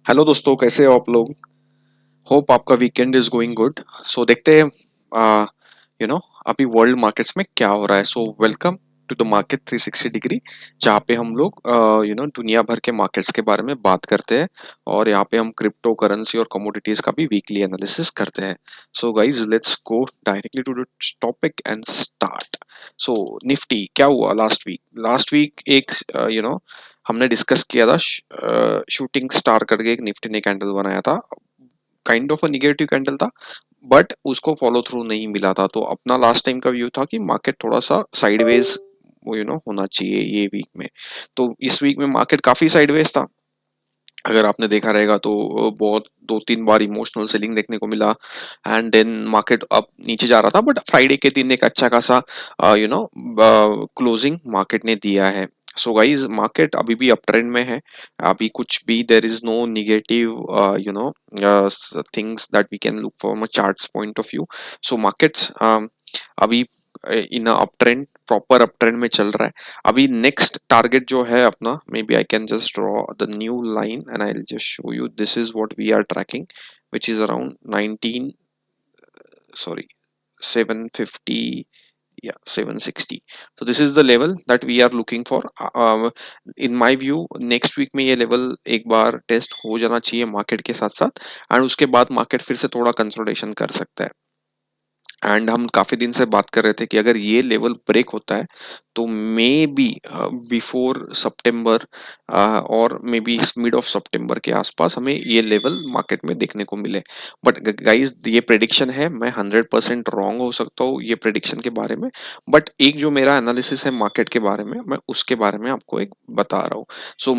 Hello दोस्तों, कैसे हो आप लोग। होप आपका weekend is going good. So देखते हैं यू नो अभी वर्ल्ड मार्केट्स में क्या हो रहा है। So welcome to the market 360 degree, जहाँ पे हम लोग दुनिया भर के मार्केट्स के बारे में बात करते हैं। और यहाँ पे हम क्रिप्टो करेंसी और कमोडिटीज का भी वीकली एनालिसिस करते हैं। So guys, let's go directly to the topic and start. So Nifty क्या हुआ लास्ट वीक एक हमने डिस्कस किया था। शूटिंग स्टार करके एक निफ्टी ने कैंडल बनाया था। Kind of a negative candle था, बट उसको फॉलो थ्रू नहीं मिला था। तो अपना लास्ट टाइम का व्यू था कि मार्केट थोड़ा सा साइडवेज होना चाहिए ये वीक में। तो इस वीक में मार्केट काफी साइडवेज था। अगर आपने देखा रहेगा तो बहुत दो तीन बार इमोशनल सेलिंग देखने को मिला। एंड देन मार्केट अब नीचे जा रहा था, बट फ्राइडे के दिन एक अच्छा खासा क्लोजिंग मार्केट ने दिया है। सो गाइज, मार्केट अभी भी अप ट्रेंड में है। अभी कुछ भी there is no negative things that we can look from a charts point of view. So markets अभी in uptrend, proper uptrend में चल रहा है। अभी नेक्स्ट टारगेट जो है अपना, maybe I can just draw the new line and I will just show you this is what we are tracking, which is around 19, sorry, 750, yeah, 760. So this is the level that we are looking for. In my view next week में ये level एक बार test हो जाना चाहिए market के साथ साथ। And उसके बाद मार्केट फिर से थोड़ा कंसोलिडेशन कर सकता है। एंड हम काफी दिन से बात कर रहे थे कि अगर ये लेवल ब्रेक होता है तो मे बी बिफोर सितंबर और मे बी मिड ऑफ सितंबर के आसपास हमें ये लेवल मार्केट में देखने को मिले। बट गाइस, ये प्रेडिक्शन है, मैं 100% रॉन्ग हो सकता हूँ ये प्रेडिक्शन के बारे में। बट एक जो मेरा एनालिसिस है मार्केट के बारे में, मैं उसके बारे में आपको एक बता रहा हूँ। सो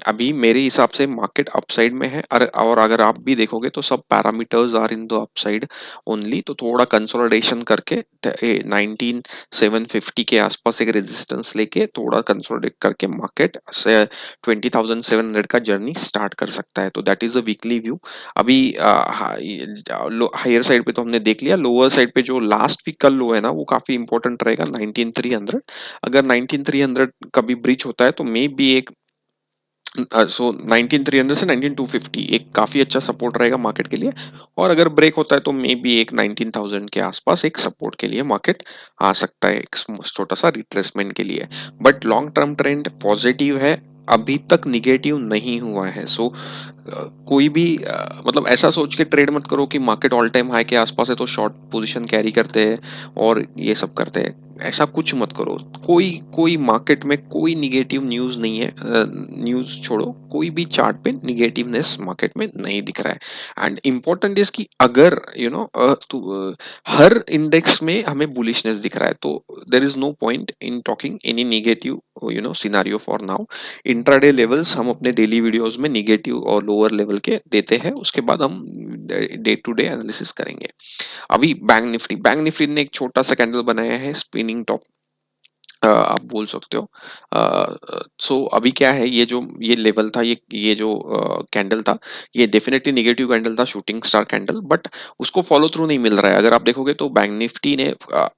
अभी मेरे हिसाब से मार्केट अपसाइड में है। और अगर आप भी देखोगे तो सब parameters are in the upside only. तो थोड़ा कंसोलिडेशन करके 19,750 के आसपास एक रेजिस्टेंस लेके थोड़ा कंसोलिडेट करके मार्केट से 20,700 का जर्नी स्टार्ट कर सकता है। तो that is a weekly view. अभी हायर साइड पे तो हमने देख लिया। लोअर साइड पे जो लास्ट वीक का लो है ना, वो काफी इंपॉर्टेंट रहेगा, 19,300। अगर 19,300 कभी ब्रीच होता है तो मे बी एक 19,300 से 19,250 एक काफी अच्छा सपोर्ट रहेगा मार्केट के लिए। और अगर ब्रेक होता है तो मे बी एक 19,000 के आसपास एक सपोर्ट के लिए मार्केट आ सकता है, एक छोटा सा रिट्रेसमेंट के लिए। But long term trend positive है, अभी तक निगेटिव नहीं हुआ है। सो कोई भी मतलब ऐसा सोच के ट्रेड मत करो कि मार्केट ऑल टाइम हाई के आसपास है तो शॉर्ट पोजीशन कैरी करते हैं और ये सब करते हैं। ऐसा कुछ मत करो। कोई कोई मार्केट में कोई निगेटिव न्यूज नहीं है। न्यूज छोड़ो, कोई भी चार्ट पे निगेटिवनेस मार्केट में नहीं दिख रहा है। एंड इम्पोर्टेंट इज कि अगर हर इंडेक्स में हमें बुलिशनेस दिख रहा है तो there is no point in talking any negative scenario for now. Intraday levels हम अपने डेली वीडियोस में निगेटिव और लोअर लेवल के देते हैं, उसके बाद हम डे टू डे एनालिसिस करेंगे। अभी बैंक निफ्टी ने एक छोटा सा कैंडल बनाया है, स्पिनिंग टॉप आप बोल सकते हो। सो अभी क्या है, ये लेवल था, ये जो कैंडल था, ये डेफिनेटली निगेटिव कैंडल था, शूटिंग स्टार कैंडल। बट उसको फॉलो थ्रू नहीं मिल रहा है। अगर आप देखोगे तो बैंक निफ्टी ने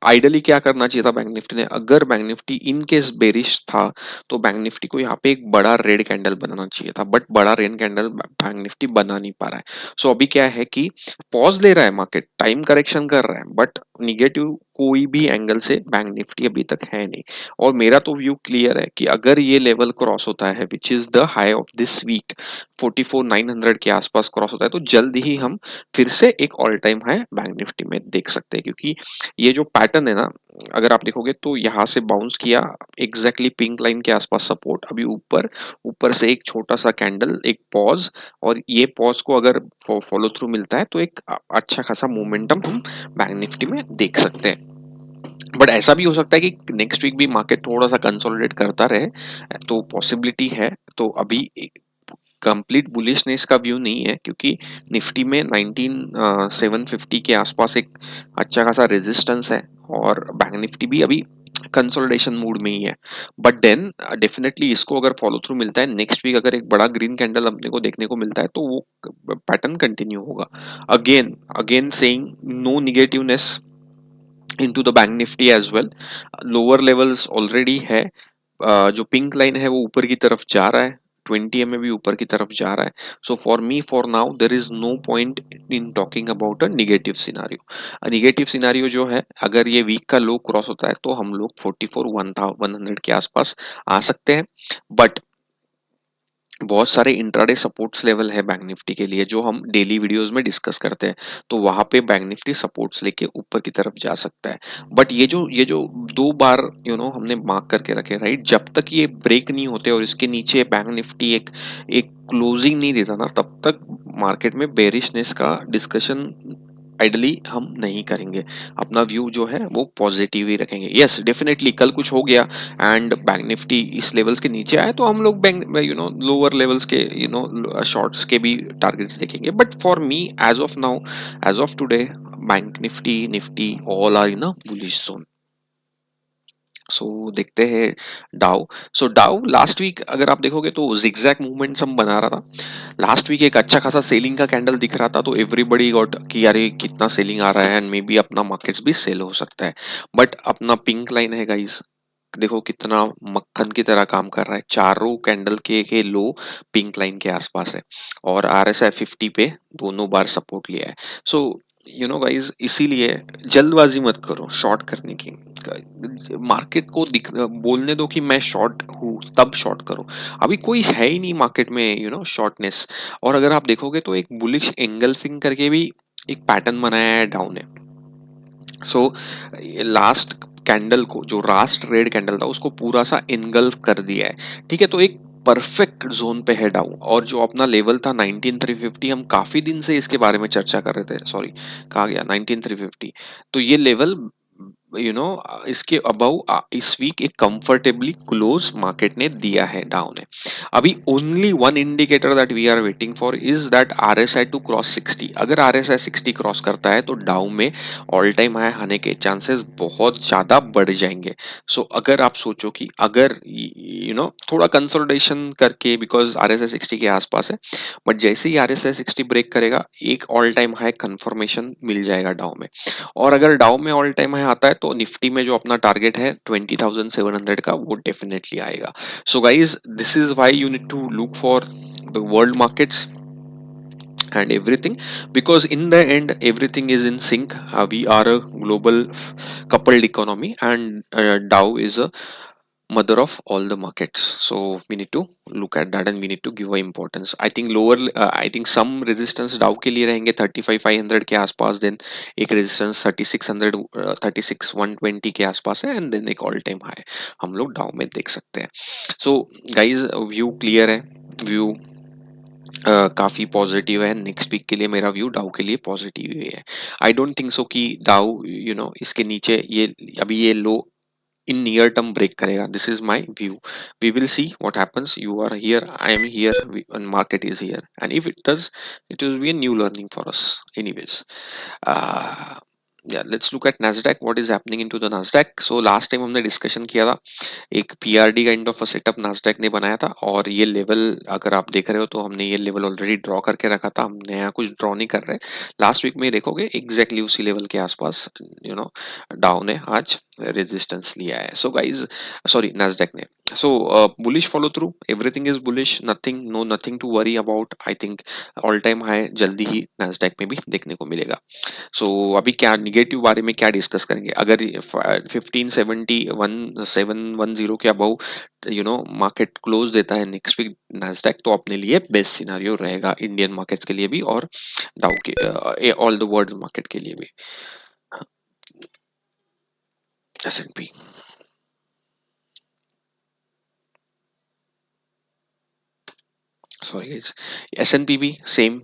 आइडली क्या करना चाहिए था, बैंक निफ्टी ने, अगर bank Nifty in case bearish था तो बैंक निफ्टी को यहाँ पे एक बड़ा रेड कैंडल बनाना चाहिए था। बट बड़ा रेड कैंडल बैंक निफ्टी बना नहीं पा रहा है। सो अभी क्या है कि पॉज ले रहा है मार्केट, टाइम करेक्शन कर रहा है, बट निगेटिव कोई भी एंगल से बैंक निफ्टी अभी तक है नहीं। और मेरा तो व्यू क्लियर है कि अगर ये लेवल क्रॉस होता है which is the high of this week, 44,900 के आसपास क्रॉस होता है तो जल्द ही हम फिर से एक all time high bank Nifty में देख सकते हैं। क्योंकि ये जो पैटर्न है ना, अगर आप देखोगे तो यहाँ से बाउंस किया, एग्जैक्टली पिंक लाइन के आसपास सपोर्ट, अभी ऊपर ऊपर से एक छोटा सा कैंडल, एक पॉज। और ये पॉज को अगर फॉलो थ्रू मिलता है तो एक अच्छा खासा मोमेंटम हम बैंक निफ्टी में देख सकते हैं। बट ऐसा भी हो सकता है कि नेक्स्ट वीक भी मार्केट थोड़ा सा कंसोलिडेट करता रहे, तो पॉसिबिलिटी है। तो अभी कंप्लीट बुलिशनेस का व्यू नहीं है, क्योंकि निफ्टी में 19,750 के आसपास एक अच्छा खासा रेजिस्टेंस है। और बैंक निफ्टी भी अभी कंसोलिडेशन मूड में ही है। बट देन डेफिनेटली इसको अगर फॉलो थ्रू मिलता है नेक्स्ट वीक, अगर एक बड़ा ग्रीन कैंडल अपने को देखने को मिलता है तो वो पैटर्न कंटिन्यू होगा। Again again saying, no negativeness into the bank nifty as well. Lower levels already है। जो पिंक लाइन है वो ऊपर की तरफ जा रहा है, 20 EMA भी ऊपर की तरफ जा रहा है. So for me for now there is no point in talking about a negative scenario. Negative scenario जो है, अगर ये वीक का लो क्रॉस होता है तो हम लोग 44,100 के आसपास आ सकते हैं. बट बहुत सारे इंट्राडे सपोर्ट्स लेवल है बैंक निफ्टी के लिए जो हम डेली वीडियोस में डिस्कस करते हैं. तो वहां पे बैंक निफ्टी सपोर्ट्स लेके ऊपर की तरफ जा सकता है. बट ये जो दो बार हमने मार्क करके रखे, राइट, जब तक ये ब्रेक नहीं होते और इसके नीचे बैंक निफ्टी एक एक क्लोजिंग नहीं देता ना, तब तक मार्केट में बेरिशनेस का डिस्कशन आइडली हम नहीं करेंगे. अपना व्यू जो है वो पॉजिटिव ही रखेंगे. यस, डेफिनेटली कल कुछ हो गया एंड बैंक निफ्टी इस लेवल्स के नीचे आए तो हम लोग बैंक लोअर लेवल्स के शॉर्ट्स के भी टारगेट्स देखेंगे. But for me as of now, as of today, bank Nifty Nifty all are in a bullish zone. So देखते हैं डाउ. सो डाउ लास्ट वीक अगर आप देखोगे तो जिगजैग मूवमेंट्स हम बना रहा था. लास्ट वीक एक अच्छा खासा सेलिंग का कैंडल दिख रहा था तो एवरीबडी गॉट कि यार कितना सेलिंग आ रहा है एंड मे बी अपना मार्केट्स भी सेल हो सकता है. बट अपना पिंक लाइन है गाइस, देखो कितना मक्खन की तरह काम कर रहा है. चारों कैंडल के लो पिंक लाइन के आसपास है और RSI 50 पे दोनों बार सपोर्ट लिया है. सो गाइस, इसीलिए जल्दबाजी मत करो शॉर्ट करने की. मार्केट को बोलने दो कि मैं शॉर्ट हूँ, तब शॉर्ट करो. अभी कोई है ही नहीं मार्केट में शॉर्टनेस. और अगर आप देखोगे तो एक बुलिश एंगल्फिंग करके भी एक पैटर्न बनाया है डाउन ने. सो लास्ट कैंडल को, जो लास्ट रेड कैंडल था, उसको पूरा सा इनगल्फ कर दिया है. ठीक है, तो एक परफेक्ट जोन पे है डाउन. और जो अपना लेवल था 19350, हम काफी दिन से इसके बारे में चर्चा कर रहे थे. सॉरी, कहा गया 19350. तो ये लेवल इसके अबव इस वीक एक कंफर्टेबली क्लोज मार्केट ने दिया है डाउन है. अभी only one indicator that we are waiting for is that RSI to cross 60. अगर RSI 60 क्रॉस करता है तो डाउन में ऑल टाइम हाई आने के चांसेस बहुत ज्यादा बढ़ जाएंगे. सो अगर आप सोचो कि अगर थोड़ा कंसोलिडेशन करके, बिकॉज RSI 60 के आसपास है, बट जैसे ही RSI 60 ब्रेक करेगा एक ऑल टाइम हाई कंफर्मेशन मिल जाएगा डाउन में. और अगर डाउन में ऑल टाइम हाई आता है तो निफ्टी में जो अपना टारगेट है 20,700 का, वो डेफिनेटली आएगा. So guys, this is why you need to look for the world markets and everything, because in the end everything is in sync. We are a global coupled economy and Dow is a mother of all the markets. So we need to look at that and we need to give a importance. I think lower, I think some resistance Dow के लिए रहेंगे 35,500 के आसपास. Then एक resistance 3600, 36,120 के आसपास है and then एक ऑल टाइम हाई हम लोग डाउ में देख सकते हैं. सो गाइज, व्यू क्लियर है. व्यू काफी पॉजिटिव है. नेक्स्ट वीक के लिए मेरा व्यू डाउ के लिए पॉजिटिव ही है. आई डोंट थिंक सो कि डाउ इसके नीचे ये अभी ये लो in near term break करेगा. This is my view. We will see what happens. You are here, I am here, and market is here, and if it does, it will be a new learning for us anyways. uh, yeah, let's look at Nasdaq. What is happening into the Nasdaq? So last time हमने discussion किया था, एक PRD kind of setup Nasdaq ने बनाया था और ये level अगर आप देख रहे हो तो हमने ये लेवल ऑलरेडी ड्रॉ करके रखा था. हम नया कुछ ड्रॉ नहीं कर रहे. लास्ट वीक में देखोगे एग्जैक्टली उसी लेवल के आसपास डाउन ने आज रेजिस्टेंस लिया है. सो गाइज, सॉरी, नास्डैक ने. So bullish follow through, everything is bullish, nothing to worry about. I think all time high जल्दी ही नास्डैक में भी देखने को मिलेगा. सो अभी क्या निगेटिव बारे में क्या डिस्कस करेंगे? अगर 1571 के अबव मार्केट क्लोज देता है नेक्स्ट वीक नास्डैक, तो अपने लिए बेस्ट सिनारियो रहेगा इंडियन मार्केट्स के लिए भी और डाउ के ऑल द वर्ल्ड मार्केट के लिए भी. S&P. सॉरी गाइस, S&P भी सेम.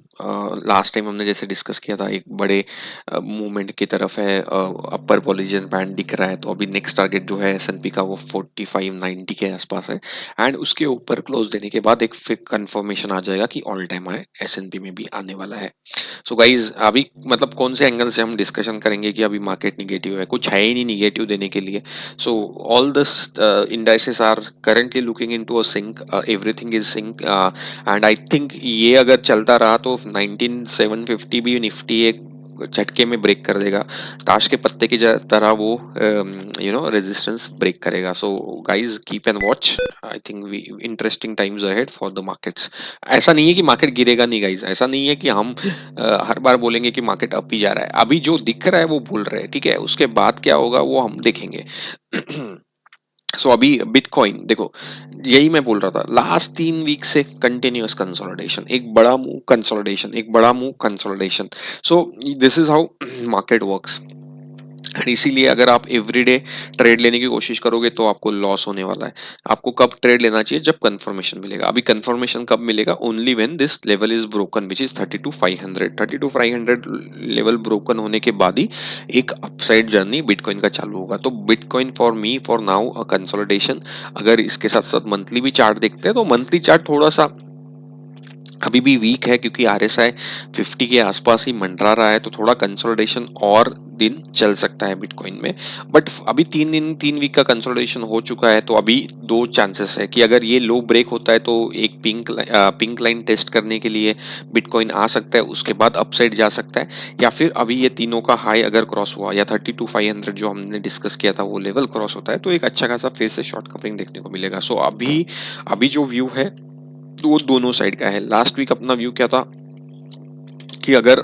लास्ट टाइम हमने जैसे डिस्कस किया था, एक बड़े मूवमेंट की तरफ है. अपर पॉलिजन बैंड दिख रहा है तो अभी नेक्स्ट टारगेट जो है S&P का वो 4590 के आसपास है एंड उसके ऊपर क्लोज देने के बाद एक फिक कंफर्मेशन आ जाएगा कि ऑल टाइम हाई S&P में भी आने वाला है. सो गाइज, अभी मतलब कौन से एंगल से हम डिस्कशन करेंगे कि अभी मार्केट निगेटिव है? कुछ है ही नहीं निगेटिव देने के लिए. So all this indices are currently looking into a sync. Everything is sync and I think ये अगर चलता रहा तो 19750 भी निफ्टी एक झटके में ब्रेक कर देगा, ताश के पत्ते की तरह वो रेजिस्टेंस ब्रेक करेगा। So guys keep and watch, I think we interesting times ahead for the markets. ऐसा नहीं है कि मार्केट गिरेगा नहीं गाइज, ऐसा नहीं है कि हम हर बार बोलेंगे कि मार्केट अप ही जा रहा है, अभी जो दिख रहा है वो बोल रहे हैं, ठीक है, उसके बाद क्या होगा वो हम देखेंगे। सो अभी बिटकॉइन देखो, यही मैं बोल रहा था, लास्ट 3 वीक से कंटिन्यूअस कंसोलिडेशन, एक बड़ा मूव कंसोलिडेशन, एक बड़ा move consolidation. So this is how market works. And इसीलिए अगर आप एवरीडे ट्रेड लेने की कोशिश करोगे तो आपको लॉस होने वाला है। आपको कब ट्रेड लेना चाहिए, जब कंफर्मेशन मिलेगा। अभी कंफर्मेशन कब मिलेगा, only when this level is broken which is 32,500। 32,500 level broken होने के बाद ही एक अपसाइड जर्नी बिटकॉइन का चालू होगा। तो bitcoin for me for now a consolidation. अगर इसके साथ साथ मंथली भी चार्ट देखते हैं तो मंथली चार्ट थोड़ा सा अभी भी वीक है, क्योंकि आरएसआई 50 के आसपास ही मंडरा रहा है, तो थोड़ा कंसोलिडेशन और दिन चल सकता है बिटकॉइन में। बट अभी 3 वीक का कंसोलिडेशन हो चुका है, तो अभी दो चांसेस है कि अगर ये लो ब्रेक होता है तो एक पिंक लाइन टेस्ट करने के लिए बिटकॉइन आ सकता है, उसके बाद अपसाइड जा सकता है। या फिर अभी ये तीनों का हाई अगर क्रॉस हुआ या 32,500 जो हमने डिस्कस किया था वो लेवल क्रॉस होता है, तो एक अच्छा खासा फिर से शॉर्ट कवरिंग देखने को मिलेगा। सो अभी अभी जो व्यू है वो दोनों साइड का है। लास्ट वीक अपना व्यू क्या था कि अगर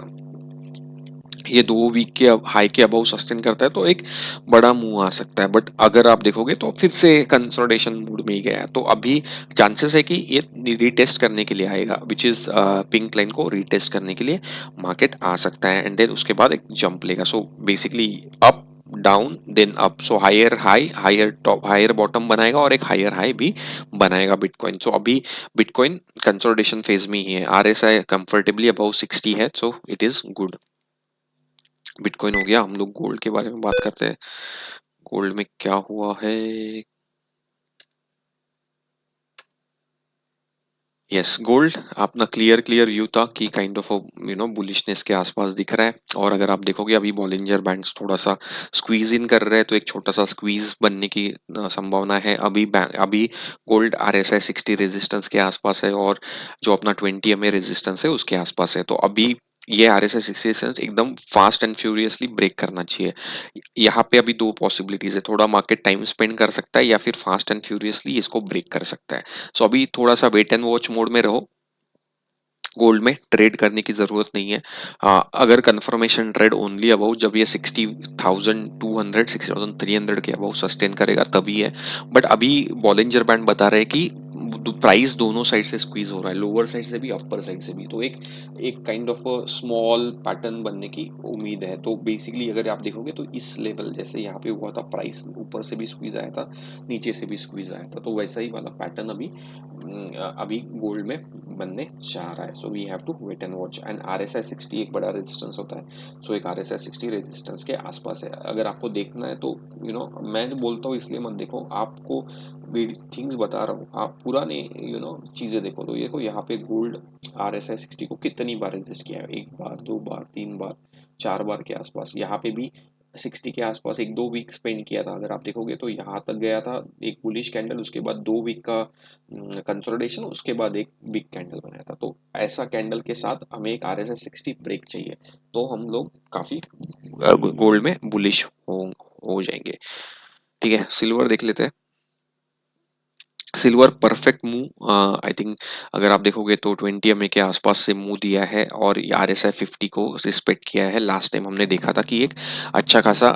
ये 2 वीक के हाई के अबव सस्टेन करता है तो एक बड़ा मूव आ सकता है, बट अगर आप देखोगे तो फिर से कंसोलिडेशन मूड में ही गया है। तो अभी चांसेस है कि ये रीटेस्ट करने के लिए आएगा, विच इज पिंक लाइन को रीटेस्ट करने के लिए मार्केट आ सकता है, एंड देन उसके बाद एक जंप लेगा। So basically up down then up, so higher high higher top higher bottom बनाएगा और एक हायर हाई भी बनाएगा बिटकॉइन। सो अभी बिटकॉइन कंसोलिडेशन फेज में ही है, आरएसआई कंफर्टेबली अबव 60 है, so it is good. Bitcoin हो गया, हम लोग गोल्ड के बारे में बात करते हैं। गोल्ड में क्या हुआ है। यस, गोल्ड अपना क्लियर क्लियर व्यू था कि काइंड ऑफ बुलिशनेस के आसपास दिख रहा है, और अगर आप देखोगे अभी बॉलिंजर बैंड्स थोड़ा सा स्क्वीज इन कर रहे हैं, तो एक छोटा सा स्क्वीज बनने की संभावना है। अभी गोल्ड आरएसआई 60 रेजिस्टेंस के आसपास है, और जो अपना 20 एमए रेजिस्टेंस है उसके आसपास है। तो अभी ये आरएसआई 60 रेजिस्टेंस एकदम फास्ट एंड फ्यूरियसली ब्रेक करना चाहिए। यहाँ पे अभी दो पॉसिबिलिटीज है, थोड़ा मार्केट टाइम स्पेंड कर सकता है या फिर फास्ट एंड फ्यूरियसली इसको ब्रेक कर सकता है। सो अभी थोड़ा सा वेट एंड वॉच मोड में रहो, गोल्ड में ट्रेड करने की जरूरत नहीं है। अगर कंफर्मेशन ट्रेड ओनली अबाउट जब ये 60,200 60,300 के अबाउट सस्टेन करेगा तभी है। बट अभी बॉलिंजर बैंड बता रहे हैं कि प्राइस दोनों साइड से स्क्वीज हो रहा है, लोअर साइड से भी अपर साइड से भी, तो एक एक काइंड ऑफ स्मॉल पैटर्न बनने की उम्मीद है। तो बेसिकली अगर आप देखोगे तो इस लेवल जैसे यहाँ पे हुआ था, प्राइस ऊपर से भी स्क्वीज आया था, नीचे से भी स्क्वीज आया था, तो वैसा ही वाला पैटर्न अभी गोल्ड में बनने जा रहा है। So we have to wait and watch. And RSI 60 एक बड़ा रेजिस्टेंस होता है, सो एक आरएसआई 60 रेजिस्टेंस के आसपास है। अगर आपको देखना है तो मैं बोलता हूँ इसलिए मत देखो, आपको थिंग्स बता रहा हूँ, आप पुराने चीजें देखो। तो देखो यहाँ पे गोल्ड आरएसआई 60 को कितनी बार रेजिस्ट किया है, एक बार, दो बार, तीन बार, चार बार के आसपास। यहाँ पे भी 60 के आसपास एक दो वीक स्पेंड किया था, अगर आप देखोगे तो यहाँ तक गया था एक बुलिश कैंडल, उसके बाद 2 वीक का कंसोलिडेशन, उसके बाद एक बिग कैंडल बनाया था। तो ऐसा कैंडल के साथ हमें एक आरएसआई 60 ब्रेक चाहिए, तो हम लोग काफी गोल्ड में बुलिश हो जाएंगे। ठीक है, सिल्वर देख लेते हैं। Silver perfect move, I think अगर आप देखोगे तो 20 एमए के आसपास से मूव दिया है और आर एस आई 50 को रिस्पेक्ट किया है। लास्ट टाइम हमने देखा था कि एक अच्छा खासा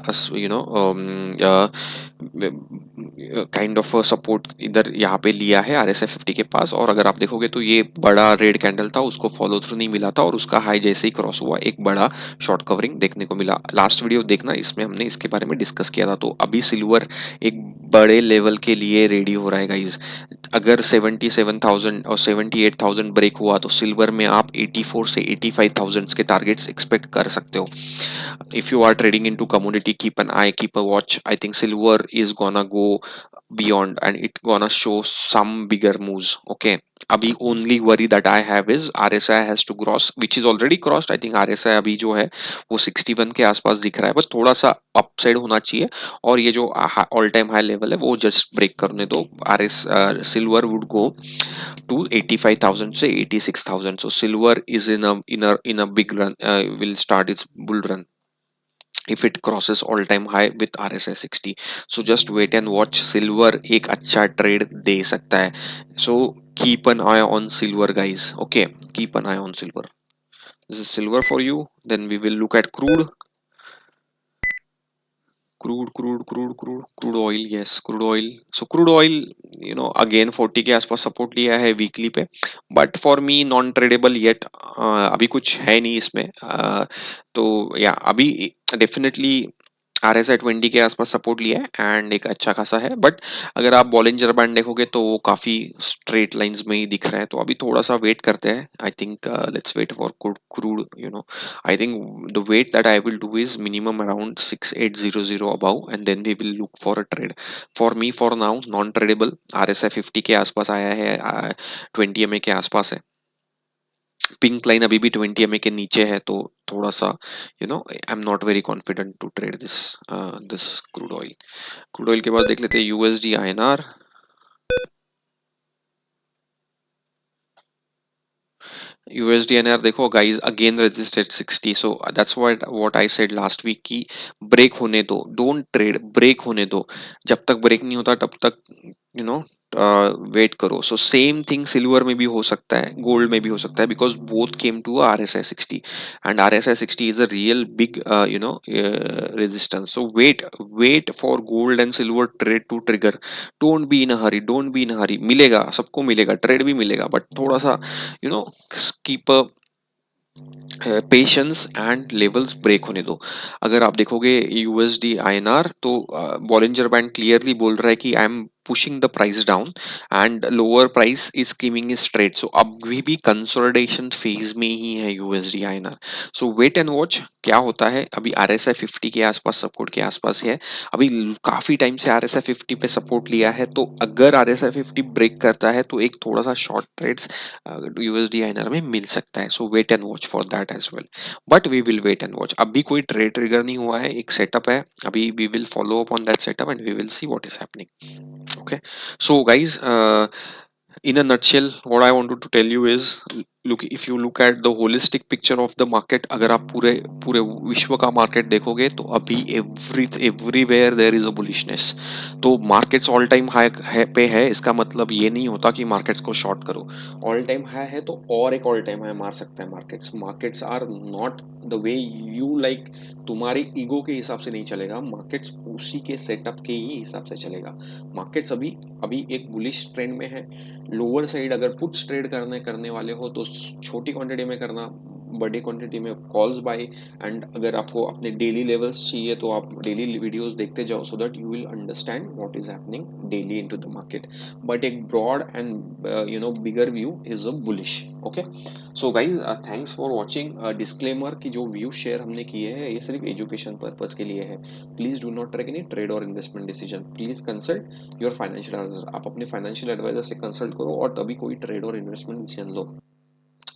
काइंड ऑफ सपोर्ट इधर यहाँ पे लिया है आर एस आई 50 के पास, और अगर आप देखोगे तो ये बड़ा रेड कैंडल था, उसको फॉलो थ्रू नहीं मिला था, और उसका हाई जैसे ही क्रॉस हुआ एक बड़ा शॉर्ट कवरिंग देखने को मिला। लास्ट वीडियो देखना, इसमें हमने इसके बारे में डिस्कस किया था। तो अभी सिल्वर एक बड़े लेवल के लिए रेडी हो रहा है गाइज। अगर 77,000 और 78,000 ब्रेक हुआ तो सिल्वर में आप 84 से 85,000 के टारगेट्स एक्सपेक्ट कर सकते हो। If you are trading into commodity, keep an eye, keep a watch. I think silver is gonna go beyond and it gonna show some bigger moves. Okay, अभी only worry that I have is RSI has to cross, which is already crossed. I think RSI अभी जो है वो 61 के आसपास दिख रहा है, बस थोड़ा सा अपसाइड होना चाहिए। और ये जो ऑल टाइम हाई लेवल है वो जस्ट ब्रेक करने दो। RS silver would go to 85,000 से 86,000. So silver is in a big run, will start its bull run if it crosses all time high with RSI 60. So just wait and watch. Silver एक अच्छा trade दे सकता है. So keep an eye on silver, guys. Okay, keep an eye on silver. This is silver for you. Then we will look at crude oil. Yes, crude oil. So crude oil, again 40 के आसपास support लिया है weekly पे, but for me non tradable yet. अभी कुछ है नहीं इसमें। तो या अभी डेफिनेटली RSI 20 के आसपास सपोर्ट लिया है एंड एक अच्छा खासा है, बट अगर आप बॉलिंजर बैंड देखोगे तो वो काफी स्ट्रेट लाइंस में ही दिख रहा है, तो अभी थोड़ा सा वेट करते हैं। I think let's wait for crude, I think the weight that I will do is minimum around 6800 above, and then we will look for a trade. For me, for now, non-tradable RSI 50 के आसपास आया है, 20 MA के आसपास है। Pink line अभी भी 20 MA के नीचे है, तो थोड़ा सा I am not very confident to trade this crude oil. Crude oil के बाद देख लेते हैं यूएसडी आईएनआर। USDNR देखो guys, again resisted 60, so that's what I said last week की ब्रेक होने दो, डोंट ट्रेड, ब्रेक होने दो। जब तक ब्रेक नहीं होता तब तक यू नो वेट करो। सो सेम थिंग सिल्वर में भी हो सकता है, गोल्ड में भी हो सकता है, because both came to RSI 60 and RSI 60 is a real big resistance. So wait for gold and silver trade to trigger. Don't be in a hurry, don't be in a hurry. मिलेगा, सबको मिलेगा, trade भी मिलेगा, but थोड़ा सा you know keep a patience and levels break होने दो। अगर आप देखोगे यूएसडी आईएनआर, तो बॉलिंजर बैंड क्लियरली बोल रहा है कि I am pushing the price down and lower price is coming straight. So अभी भी कंसोलिडेशन फेज में ही है USD INR. So wait and watch क्या होता है। अभी आरएसआई 50 के आसपास, सपोर्ट के आसपास है। अभी काफी टाइम से आरएसआई 50 पे सपोर्ट लिया है, तो अगर आरएसआई 50 ब्रेक करता है तो एक थोड़ा सा शॉर्ट ट्रेड्स यूएसडी आईएनआर में मिल सकता है। So wait and watch for that as well, but we will wait and watch. अभी कोई ट्रेड ट्रिगर नहीं हुआ है, एक सेटअप है। अभी we will follow up on that setup and we will see what is happening. Okay, so guys, in a nutshell, what I wanted to tell you is, look, if you look at the holistic picture of the market, अगर आप पूरे पूरे विश्व का market देखोगे तो अभी everywhere there is a bullishness. तो मार्केट्स ऑल टाइम हाई है पे है, इसका मतलब ये नहीं होता कि मार्केट्स को शॉर्ट करो। ऑल टाइम हाई है तो और एक ऑल टाइम हाई मार सकता है markets. Markets are not the way you like. तुम्हारे ईगो के हिसाब से नहीं चलेगा मार्केट्स, उसी के सेटअप के ही हिसाब से चलेगा मार्केट्स। अभी अभी एक बुलिश ट्रेंड में है। लोअर साइड अगर पुट्स ट्रेड करने करने वाले हो तो छोटी क्वांटिटी में करना, बड़ी क्वांटिटी में कॉल्स बाय। एंड अगर आपको अपने डेली लेवल्स चाहिए तो आप डेली वीडियोस देखते जाओ, so that you will understand what is happening daily into the market. But एक broad and bigger view is a bullish. Okay, so guys, thanks for watching. Disclaimer कि जो view share हमने किए हैं ये सिर्फ एजुकेशन पर्पज के लिए है। Please do not take any trade और investment decision. Please consult your financial advisor. आप अपने फाइनेंशियल एडवाइजर से कंसल्ट करो और तभी कोई ट्रेड और investment decision low.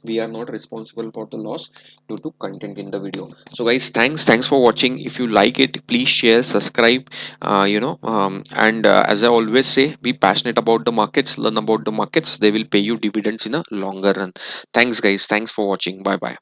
We are not responsible for the loss due to content in the video. So guys, thanks for watching. If you like it, please share, subscribe, and as I always say, be passionate about the markets, learn about the markets. They will pay you dividends in a longer run. Thanks guys, thanks for watching. Bye bye.